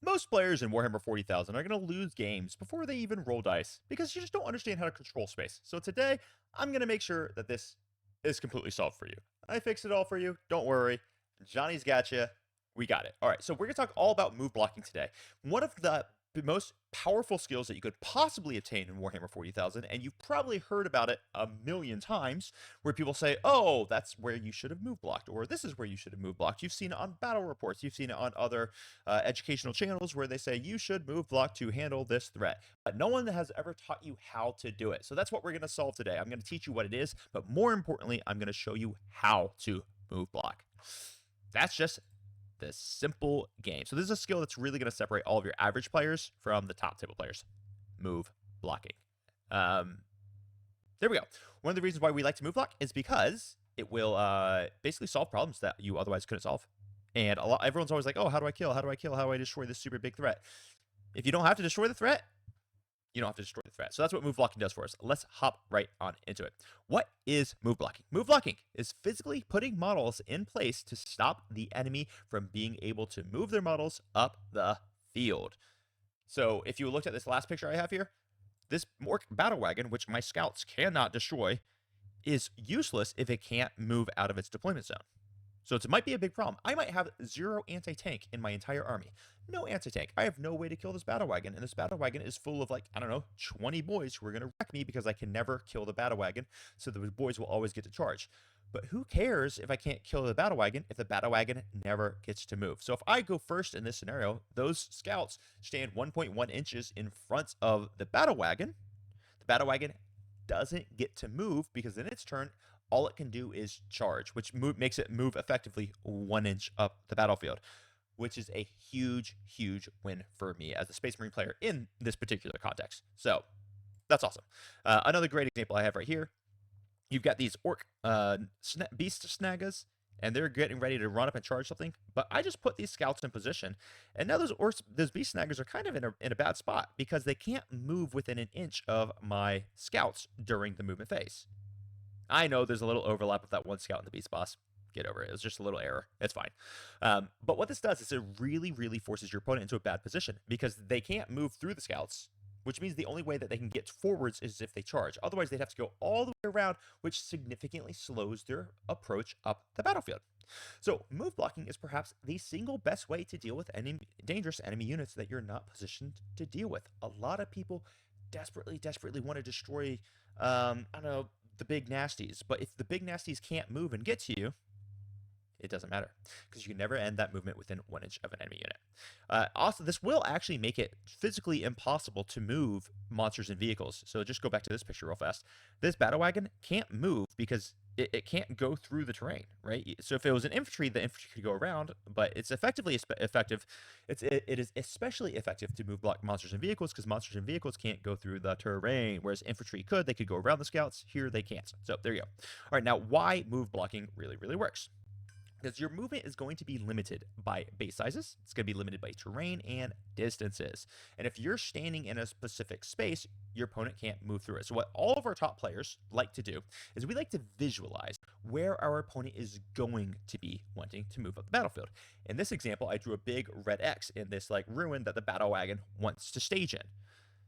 Most players in Warhammer 40,000 are going to lose games before they even roll dice because you just don't understand how to control space. So today, I'm going to make sure that this is completely solved for you. I fixed it all for you. Don't worry. Johnny's got you. We got it. All right, so we're going to talk all about move blocking today. One of the most powerful skills that you could possibly obtain in Warhammer 40,000, and you've probably heard about it a million times, where people say, oh, that's where you should have move blocked, or this is where you should have move blocked. You've seen it on battle reports. You've seen it on other educational channels where they say you should move block to handle this threat. But no one has ever taught you how to do it. So that's what we're going to solve today. I'm going to teach you what it is, but more importantly, I'm going to show you how to move block. That's just this simple game. So this is a skill that's really going to separate all of your average players from the top table players. Move blocking. There we go. One of the reasons why we like to move block is because it will basically solve problems that you otherwise couldn't solve. And everyone's always like, oh, how do I kill? How do I kill? How do I destroy this super big threat? If you don't have to destroy the threat, you don't have to destroy the threat. So that's what move blocking does for us. Let's hop right on into it. What is move blocking? Move blocking is physically putting models in place to stop the enemy from being able to move their models up the field. So if you looked at this last picture I have here, this Orc battle wagon, which my scouts cannot destroy, is useless if it can't move out of its deployment zone. So it might be a big problem. I might have 0 anti-tank in my entire army. No anti-tank. I have no way to kill this battle wagon. And this battle wagon is full of, like, I don't know, 20 boys who are going to wreck me because I can never kill the battle wagon. So the boys will always get to charge. But who cares if I can't kill the battle wagon if the battle wagon never gets to move? So if I go first in this scenario, those scouts stand 1.1 inches in front of the battle wagon. The battle wagon doesn't get to move because in its turn, all it can do is charge, which makes it move effectively 1 inch up the battlefield, which is a huge, huge win for me as a Space Marine player in this particular context. So that's awesome. Another great example I have right here. You've got these Orc Beast Snaggas, and they're getting ready to run up and charge something. But I just put these scouts in position, and now those Beast Snaggers are kind of in a bad spot because they can't move within 1 inch of my scouts during the movement phase. I know there's a little overlap with that one scout in the Beast Boss. Get over it. It was just a little error. It's fine. But what this does is it really, really forces your opponent into a bad position because they can't move through the scouts, which means the only way that they can get forwards is if they charge. Otherwise, they'd have to go all the way around, which significantly slows their approach up the battlefield. So move blocking is perhaps the single best way to deal with any dangerous enemy units that you're not positioned to deal with. A lot of people desperately want to destroy, I don't know, the big nasties, but if the big nasties can't move and get to you, it doesn't matter because you can never end that movement within 1 inch of an enemy unit. Also, this will actually make it physically impossible to move monsters and vehicles. So just go back to this picture real fast. This battle wagon can't move because it can't go through the terrain, right? So if it was an infantry, the infantry could go around, but it's effectively effective. It is especially effective to move block monsters and vehicles because monsters and vehicles can't go through the terrain, whereas infantry could. They could go around the scouts. Here they can't. So there you go. All right, now why move blocking really, really works? Because your movement is going to be limited by base sizes, it's going to be limited by terrain and distances. And if you're standing in a specific space, your opponent can't move through it. So what all of our top players like to do is we like to visualize where our opponent is going to be wanting to move up the battlefield. In this example, I drew a big red X in this like ruin that the battle wagon wants to stage in.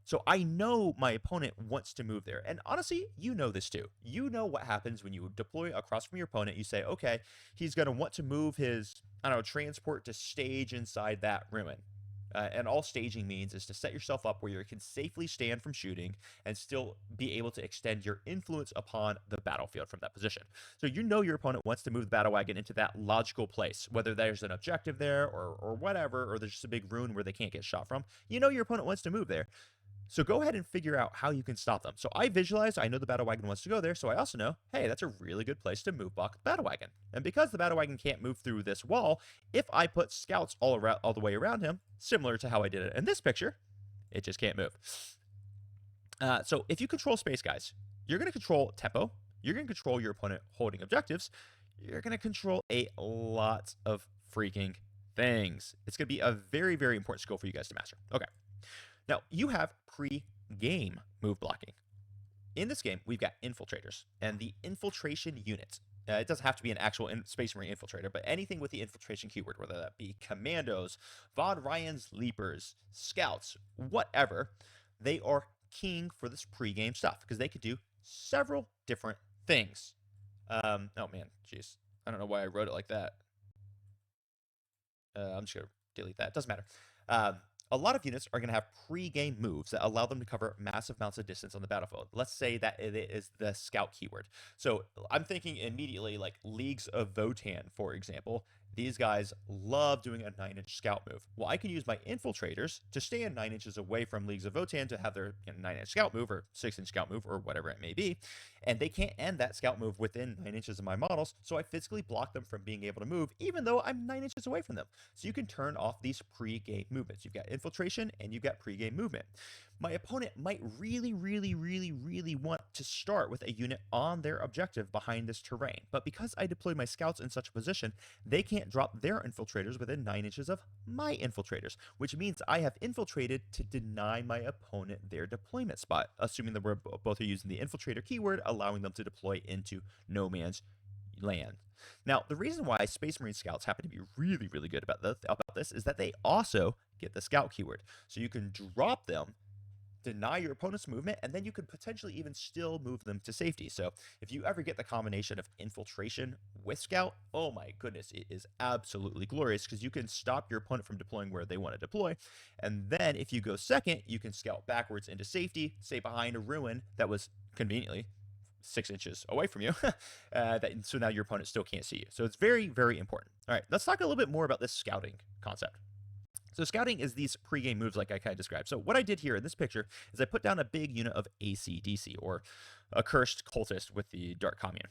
So I know my opponent wants to move there. And honestly, you know this too. You know what happens when you deploy across from your opponent. You say, okay, he's going to want to move his, I don't know, transport to stage inside that ruin. And all staging means is to set yourself up where you can safely stand from shooting and still be able to extend your influence upon the battlefield from that position. So you know your opponent wants to move the battle wagon into that logical place, whether there's an objective there or whatever, or there's just a big ruin where they can't get shot from. You know your opponent wants to move there. So go ahead and figure out how you can stop them. So I visualize, I know the battle wagon wants to go there, so I also know, hey, that's a really good place to move block the battle wagon. And because the battle wagon can't move through this wall, if I put scouts all the way around him, similar to how I did it in this picture, it just can't move. So if you control space, guys, you're going to control tempo, you're going to control your opponent holding objectives, you're going to control a lot of freaking things. It's going to be a very, very important skill for you guys to master. Okay. Now, you have pre-game move blocking. In this game, we've got infiltrators, and the infiltration unit It doesn't have to be an actual Space Marine infiltrator, but anything with the infiltration keyword, whether that be commandos, Von Ryan's Leapers, scouts, whatever, they are king for this pregame stuff because they could do several different things. Oh man, jeez. I don't know why I wrote it like that. I'm just going to delete that. Doesn't matter. Um, a lot of units are going to have pre-game moves that allow them to cover massive amounts of distance on the battlefield. Let's say that it is the scout keyword. So I'm thinking immediately like Leagues of Votann, for example. These guys love doing a 9-inch scout move. Well, I can use my infiltrators to stand 9 inches away from Leagues of Votann to have their 9-inch scout move or 6-inch scout move or whatever it may be. And they can't end that scout move within 9 inches of my models, so I physically block them from being able to move, even though I'm 9 inches away from them. So you can turn off these pre-game movements. You've got infiltration and you've got pre-game movement. My opponent might really, really, really, really want to start with a unit on their objective behind this terrain. But because I deploy my scouts in such a position, they can't drop their infiltrators within 9 inches of my infiltrators, which means I have infiltrated to deny my opponent their deployment spot, assuming that we're both are using the infiltrator keyword, allowing them to deploy into no man's land. Now, the reason why Space Marine Scouts happen to be really, really good about this is that they also get the Scout keyword. So you can drop them, deny your opponent's movement, and then you could potentially even still move them to safety. So if you ever get the combination of infiltration with Scout, oh my goodness, it is absolutely glorious because you can stop your opponent from deploying where they want to deploy. And then if you go second, you can scout backwards into safety, say behind a ruin that was conveniently 6 inches away from you. So now your opponent still can't see you. So it's very, very important. All right, let's talk a little bit more about this scouting concept. So scouting is these pregame moves like I kind of described. So what I did here in this picture is I put down a big unit of ACDC, or a cursed cultist with the Dark Commune.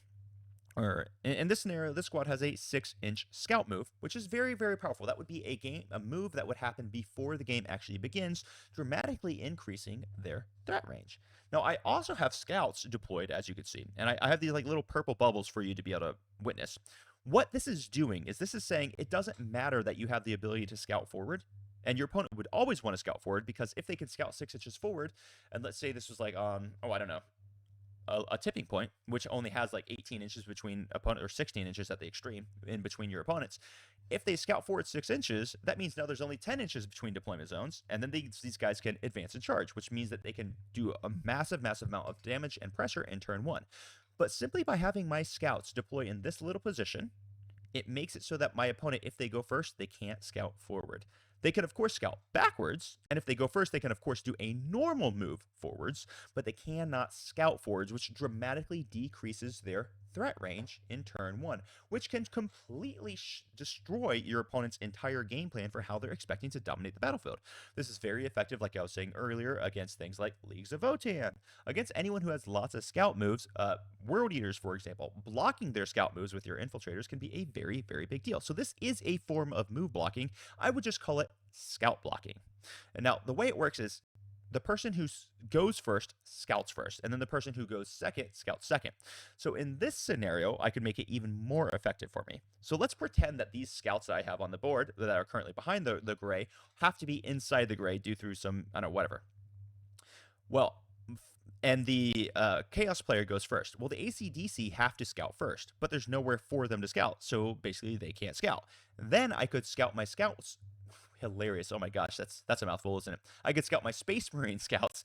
Or in this scenario, this squad has a 6-inch scout move, which is very, very powerful. That would be a move that would happen before the game actually begins, dramatically increasing their threat range. Now, I also have scouts deployed, as you can see, and I have these like little purple bubbles for you to be able to witness. What this is doing is this is saying it doesn't matter that you have the ability to scout forward, and your opponent would always want to scout forward because if they can scout 6 inches forward, and let's say this was like I don't know, a tipping point, which only has like 18 inches between opponent, or 16 inches at the extreme in between your opponents. If they scout forward 6 inches, that means now there's only 10 inches between deployment zones, and then these guys can advance and charge, which means that they can do a massive, massive amount of damage and pressure in turn one. But simply by having my scouts deploy in this little position, it makes it so that my opponent, if they go first, they can't scout forward. They can, of course, scout backwards, and if they go first, they can, of course, do a normal move forwards, but they cannot scout forwards, which dramatically decreases their threat range in turn one, which can completely destroy your opponent's entire game plan for how they're expecting to dominate the battlefield. This is very effective, like I was saying earlier, against things like Leagues of Votann, against anyone who has lots of scout moves. World Eaters, for example, blocking their scout moves with your infiltrators can be a very, very big deal. So this is a form of move blocking. I would just call it scout blocking. And now the way it works is the person who goes first scouts first, and then the person who goes second scouts second. So in this scenario, I could make it even more effective for me. So let's pretend that these scouts that I have on the board that are currently behind the gray have to be inside the gray due through some, I don't know, whatever. Well, and the Chaos player goes first. Well, the ACDC have to scout first, but there's nowhere for them to scout, so basically they can't scout. Then I could scout my scouts. Hilarious. Oh my gosh, that's a mouthful, isn't it? I could scout my Space Marine scouts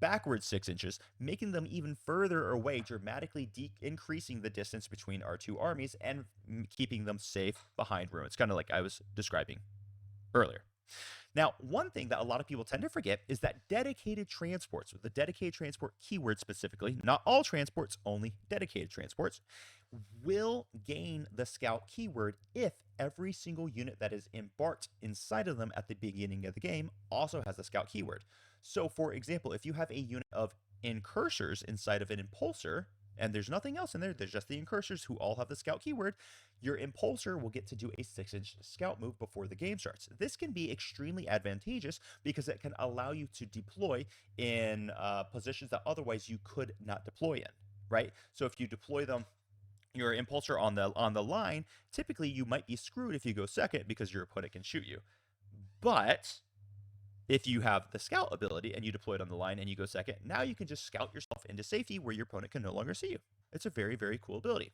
backwards 6 inches, making them even further away, dramatically increasing the distance between our two armies and keeping them safe behind ruins, kind of like I was describing earlier. Now, one thing that a lot of people tend to forget is that dedicated transports, with the dedicated transport keyword specifically, not all transports, only dedicated transports, will gain the scout keyword if every single unit that is embarked inside of them at the beginning of the game also has the scout keyword. So, for example, if you have a unit of incursors inside of an impulsor, and there's nothing else in there, there's just the incursors who all have the scout keyword, your impulsor will get to do a 6-inch scout move before the game starts. This can be extremely advantageous because it can allow you to deploy in positions that otherwise you could not deploy in, right? So if you deploy them, your impulsor on the line, typically you might be screwed if you go second because your opponent can shoot you. But if you have the scout ability and you deploy it on the line and you go second, now you can just scout yourself into safety where your opponent can no longer see you. It's a very, very cool ability.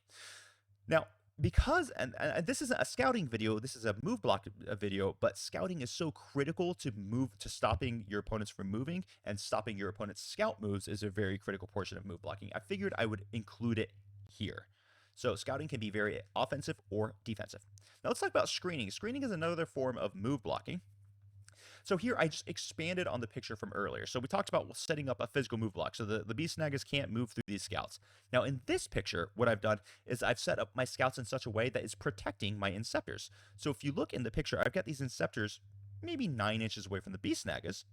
Now, because and this isn't a scouting video, this is a move block video, but scouting is so critical to stopping your opponents from moving, and stopping your opponent's scout moves is a very critical portion of move blocking. I figured I would include it here. So scouting can be very offensive or defensive. Now let's talk about screening. Screening is another form of move blocking. So here I just expanded on the picture from earlier. So we talked about setting up a physical move block so the beast snaggers can't move through these scouts. Now in this picture, what I've done is I've set up my scouts in such a way that is protecting my inceptors. So if you look in the picture, I've got these inceptors maybe 9 inches away from the beast snaggers.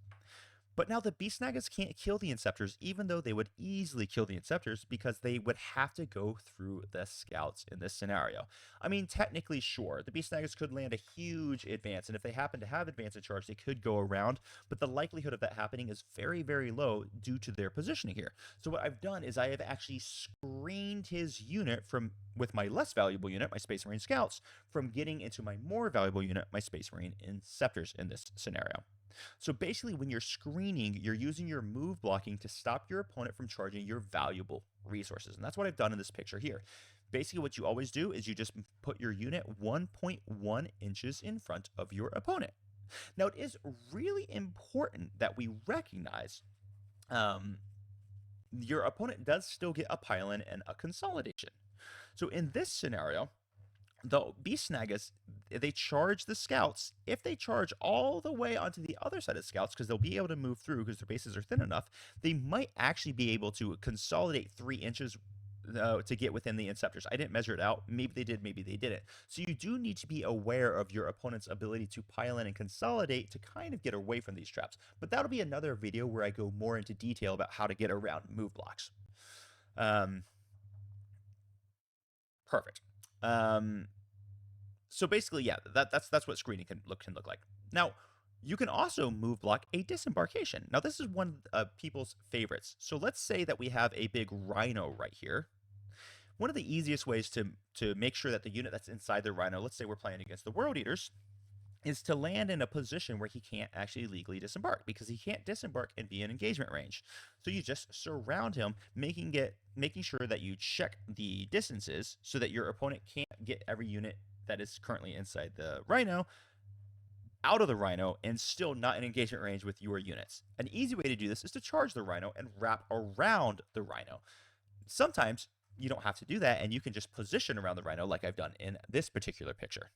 But now the beast snaggers can't kill the inceptors, even though they would easily kill the inceptors because they would have to go through the scouts in this scenario. I mean, technically, sure, the beast snaggers could land a huge advance, and if they happen to have advance in charge, they could go around, but the likelihood of that happening is very, very low due to their positioning here. So what I've done is I have actually screened his unit with my less valuable unit, my Space Marine scouts, from getting into my more valuable unit, my Space Marine inceptors in this scenario. So basically, when you're screening, you're using your move blocking to stop your opponent from charging your valuable resources. And that's what I've done in this picture here. Basically, what you always do is you just put your unit 1.1 inches in front of your opponent. Now, it is really important that we recognize your opponent does still get a pile-in and a consolidation. So in this scenario, the beast snaggers, they charge the scouts. If they charge all the way onto the other side of the scouts, because they'll be able to move through because their bases are thin enough, they might actually be able to consolidate 3 inches to get within the inceptors. I didn't measure it out. Maybe they did, maybe they didn't. So you do need to be aware of your opponent's ability to pile in and consolidate to kind of get away from these traps. But that'll be another video where I go more into detail about how to get around move blocks. Perfect. So basically, yeah, that's what screening can look like. Now, you can also move block a disembarkation. Now, this is one of people's favorites. So let's say that we have a big rhino right here. One of the easiest ways to make sure that the unit that's inside the rhino, let's say we're playing against the World Eaters, is to land in a position where he can't actually legally disembark, because he can't disembark and be in engagement range. So you just surround him, making sure that you check the distances so that your opponent can't get every unit that is currently inside the rhino out of the rhino and still not in engagement range with your units. An easy way to do this is to charge the rhino and wrap around the rhino. Sometimes you don't have to do that, and you can just position around the rhino like I've done in this particular picture.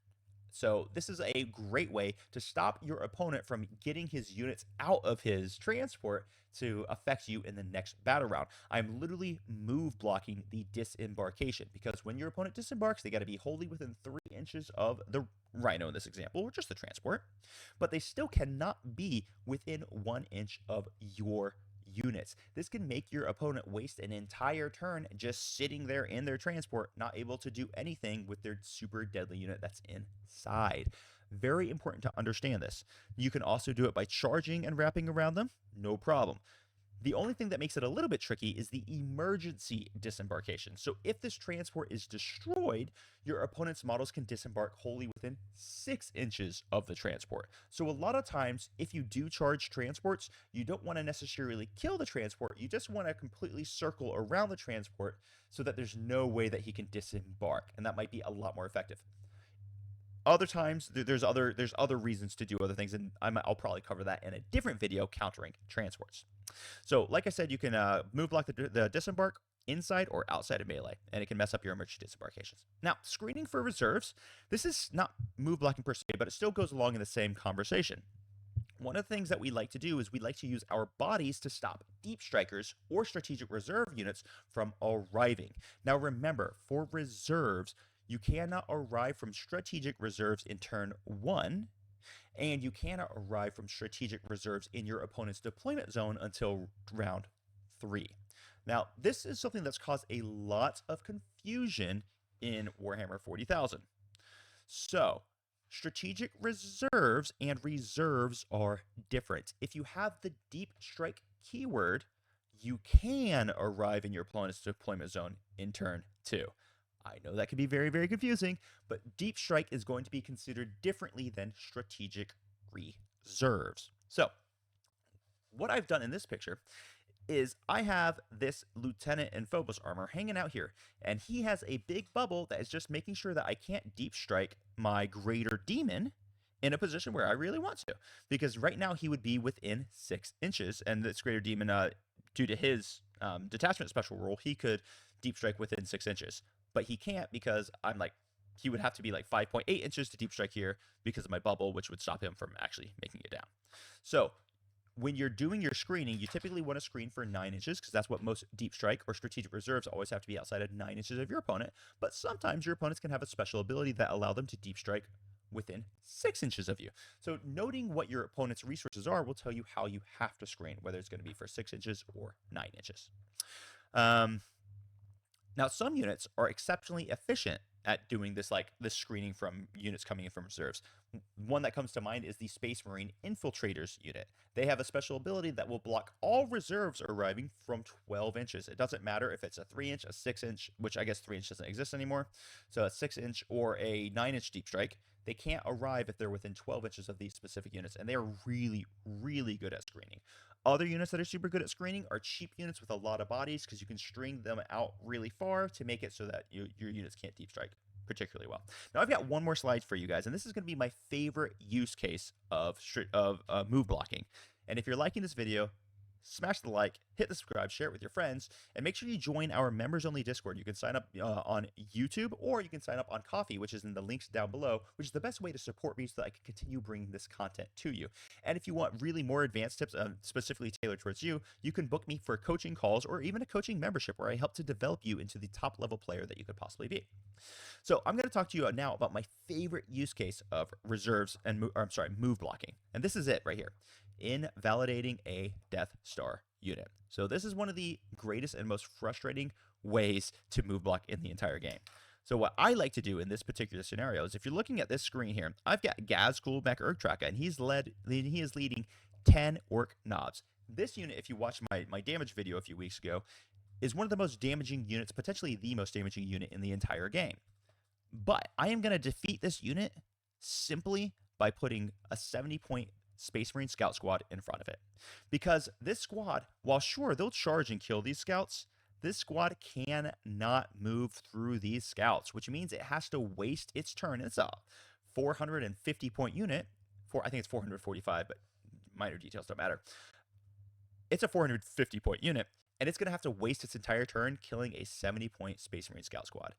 So this is a great way to stop your opponent from getting his units out of his transport to affect you in the next battle round. I'm literally move blocking the disembarkation, because when your opponent disembarks, they got to be wholly within 3 inches of the rhino in this example, or just the transport, but they still cannot be within 1 inch of your units. This can make your opponent waste an entire turn just sitting there in their transport, not able to do anything with their super deadly unit that's inside. Very important to understand this. You can also do it by charging and wrapping around them, no problem. The only thing that makes it a little bit tricky is the emergency disembarkation. So if this transport is destroyed, your opponent's models can disembark wholly within 6 inches of the transport. So a lot of times, if you do charge transports, you don't want to necessarily kill the transport. You just want to completely circle around the transport so that there's no way that he can disembark. And that might be a lot more effective. Other times, there's other reasons to do other things, and I'll probably cover that in a different video, countering transports. So, like I said, you can move block the disembark inside or outside of melee, and it can mess up your emergency disembarkations. Now, screening for reserves, this is not move blocking per se, but it still goes along in the same conversation. One of the things that we like to do is we like to use our bodies to stop deep strikers or strategic reserve units from arriving. Now, remember, for reserves, you cannot arrive from strategic reserves in turn 1, and you cannot arrive from strategic reserves in your opponent's deployment zone until round 3. Now, this is something that's caused a lot of confusion in Warhammer 40,000. So, strategic reserves and reserves are different. If you have the deep strike keyword, you can arrive in your opponent's deployment zone in turn 2. I know that can be very, very confusing, but deep strike is going to be considered differently than strategic reserves. So, what I've done in this picture, is I have this Lieutenant in Phobos armor hanging out here, and he has a big bubble that is just making sure that I can't deep strike my Greater Demon in a position where I really want to. Because right now he would be within 6 inches, and this Greater Demon, due to his detachment special rule, he could deep strike within 6 inches. But he can't because I'm like, he would have to be like 5.8 inches to deep strike here because of my bubble, which would stop him from actually making it down. So when you're doing your screening, you typically want to screen for 9 inches because that's what most deep strike or strategic reserves always have to be outside of 9 inches of your opponent. But sometimes your opponents can have a special ability that allow them to deep strike within 6 inches of you. So noting what your opponent's resources are will tell you how you have to screen, whether it's going to be for 6 inches or 9 inches. Now, some units are exceptionally efficient at doing this, like this screening from units coming in from reserves. One that comes to mind is the Space Marine Infiltrators unit. They have a special ability that will block all reserves arriving from 12 inches. It doesn't matter if it's a 3 inch, a 6 inch, which I guess 3 inch doesn't exist anymore. So a 6 inch or a 9 inch deep strike. They can't arrive if they're within 12 inches of these specific units, and they are really, really good at screening. Other units that are super good at screening are cheap units with a lot of bodies because you can string them out really far to make it so that your units can't deep strike particularly well. Now, I've got one more slide for you guys, and this is going to be my favorite use case of move blocking. And if you're liking this video, smash the like, hit the subscribe, share it with your friends, and make sure you join our members-only Discord. You can sign up on YouTube, or you can sign up on Coffee, which is in the links down below, which is the best way to support me so that I can continue bringing this content to you. And if you want really more advanced tips specifically tailored towards you, you can book me for coaching calls or even a coaching membership where I help to develop you into the top-level player that you could possibly be. So I'm going to talk to you now about my favorite use case of reserves and move blocking. And this is it right here. Invalidating a Death Star unit. So this is one of the greatest and most frustrating ways to move block in the entire game. So what I like to do in this particular scenario is, if you're looking at this screen here, I've got Gaz Kulbeck Urgtraka, and he is leading 10 Orc Knobs. This unit, if you watched my damage video a few weeks ago, is one of the most damaging units, potentially the most damaging unit in the entire game. But I am going to defeat this unit simply by putting a 70-point Space Marine Scout Squad in front of it. Because this squad, while sure, they'll charge and kill these scouts, this squad cannot move through these scouts, which means it has to waste its turn. It's a 450-point unit. I think it's 445, but minor details don't matter. It's a 450-point unit, and it's going to have to waste its entire turn killing a 70-point Space Marine Scout Squad.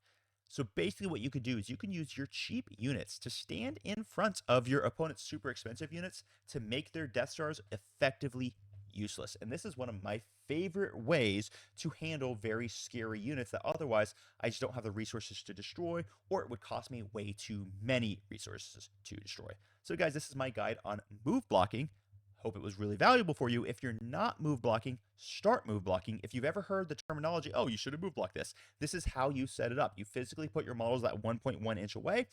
So basically what you could do is you can use your cheap units to stand in front of your opponent's super expensive units to make their Death Stars effectively useless. And this is one of my favorite ways to handle very scary units that otherwise I just don't have the resources to destroy, or it would cost me way too many resources to destroy. So guys, this is my guide on move blocking. Hope it was really valuable for you. If you're not move blocking, start move blocking. If you've ever heard the terminology, oh, you should have move blocked this. This is how you set it up. You physically put your models at 1.1 inch away.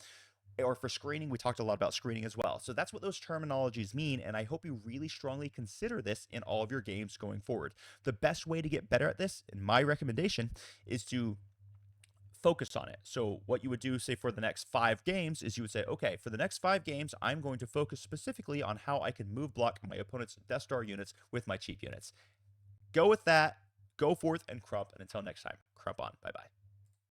Or for screening, we talked a lot about screening as well. So that's what those terminologies mean, and I hope you really strongly consider this in all of your games going forward. The best way to get better at this, in my recommendation, is to focus on it. So what you would do, say, for the next 5 games is you would say, okay, for the next 5 games, I'm going to focus specifically on how I can move block my opponent's Death Star units with my cheap units. Go with that, go forth and crump, and until next time, crump on. Bye-bye.